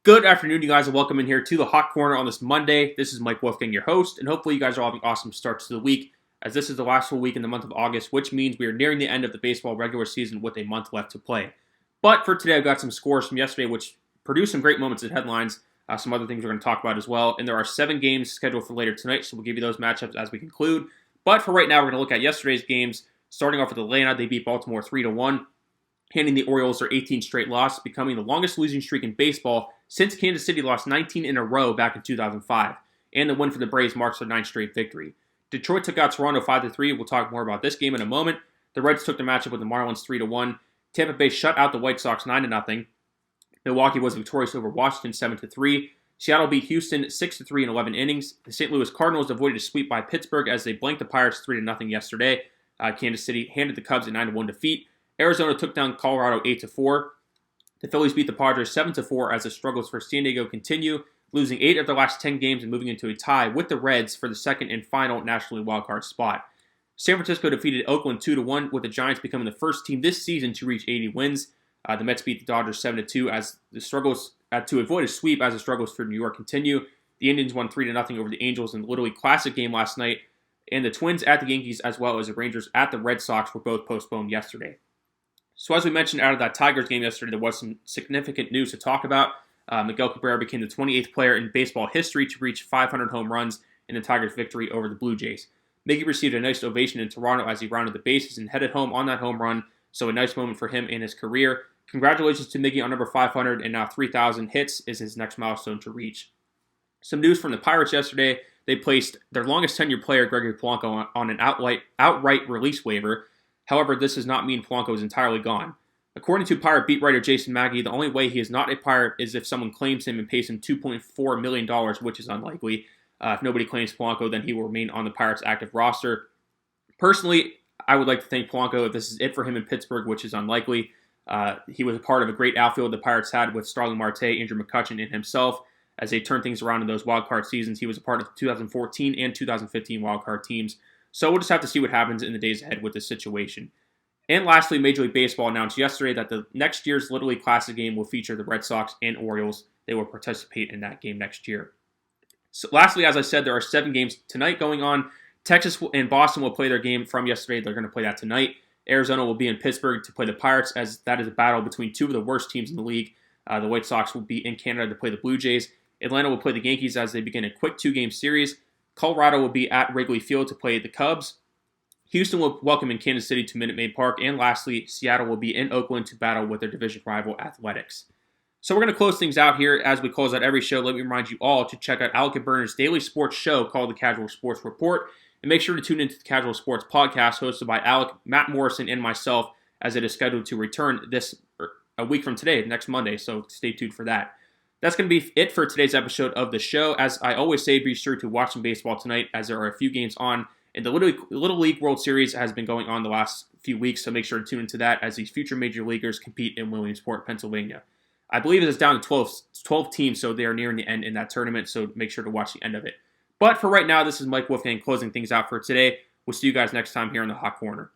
Good afternoon, you guys, and welcome in here to the Hot Corner on this Monday. This is Mike Wolfgang, your host, and hopefully you guys are all having awesome starts to the week, as this is the last full week in the month of August, which means we are nearing the end of the baseball regular season with a month left to play. But for today, I've got some scores from yesterday, which produced some great moments and headlines, some other things we're going to talk about as well, and there are 7 games scheduled for later tonight, so we'll give you those matchups as we conclude. But for right now, we're going to look at yesterday's games, starting off with Atlanta. They beat Baltimore 3-1. Handing the Orioles their 18th straight loss, becoming the longest losing streak in baseball since Kansas City lost 19 in a row back in 2005. And the win for the Braves marks their 9th straight victory. Detroit took out Toronto 5-3. We'll talk more about this game in a moment. The Reds took the matchup with the Marlins 3-1. Tampa Bay shut out the White Sox 9-0. Milwaukee was victorious over Washington 7-3. Seattle beat Houston 6-3 in 11 innings. The St. Louis Cardinals avoided a sweep by Pittsburgh as they blanked the Pirates 3-0 yesterday. Kansas City handed the Cubs a 9-1 defeat. Arizona took down Colorado 8-4. The Phillies beat the Padres 7-4 as the struggles for San Diego continue, losing 8 of their last 10 games and moving into a tie with the Reds for the second and final National League wildcard spot. San Francisco defeated Oakland 2-1, with the Giants becoming the first team this season to reach 80 wins. The Mets beat the Dodgers 7-2 as the struggles to avoid a sweep as the struggles for New York continue. The Indians won 3-0 over the Angels in the Little League Classic game last night, and the Twins at the Yankees as well as the Rangers at the Red Sox were both postponed yesterday. So as we mentioned out of that Tigers game yesterday, there was some significant news to talk about. Miguel Cabrera became the 28th player in baseball history to reach 500 home runs in the Tigers' victory over the Blue Jays. Miggy received a nice ovation in Toronto as he rounded the bases and headed home on that home run, so a nice moment for him in his career. Congratulations to Miggy on number 500, and now 3,000 hits is his next milestone to reach. Some news from the Pirates yesterday. They placed their longest tenured player, Gregory Polanco, on an outright release waiver. However, this does not mean Polanco is entirely gone. According to Pirate beat writer Jason Maggie, the only way he is not a Pirate is if someone claims him and pays him $2.4 million, which is unlikely. If nobody claims Polanco, then he will remain on the Pirates' active roster. Personally, I would like to thank Polanco if this is it for him in Pittsburgh, which is unlikely. He was a part of a great outfield the Pirates had with Starling Marte, Andrew McCutchen, and himself as they turned things around in those wildcard seasons. He was a part of the 2014 and 2015 wildcard teams. So we'll just have to see what happens in the days ahead with this situation. And lastly, Major League Baseball announced yesterday that the next year's Little League Classic game will feature the Red Sox and Orioles. They will participate in that game next year. So lastly, as I said, there are 7 games tonight going on. Texas and Boston will play their game from yesterday. They're going to play that tonight. Arizona will be in Pittsburgh to play the Pirates, as that is a battle between 2 of the worst teams in the league. The White Sox will be in Canada to play the Blue Jays. Atlanta will play the Yankees as they begin a quick 2-game series. Colorado will be at Wrigley Field to play the Cubs. Houston will welcome in Kansas City to Minute Maid Park. And lastly, Seattle will be in Oakland to battle with their division rival Athletics. So we're going to close things out here. As we close out every show, let me remind you all to check out Alec and Berner's daily sports show called The Casual Sports Report. And make sure to tune into the Casual Sports Podcast hosted by Alec, Matt Morrison, and myself, as it is scheduled to return a week from today, next Monday. So stay tuned for that. That's going to be it for today's episode of the show. As I always say, be sure to watch some baseball tonight, as there are a few games on. And the Little League World Series has been going on the last few weeks, so make sure to tune into that as these future major leaguers compete in Williamsport, Pennsylvania. I believe it is down to 12 teams, so they are nearing the end in that tournament, so make sure to watch the end of it. But for right now, this is Mike Wolfgang closing things out for today. We'll see you guys next time here in the Hot Corner.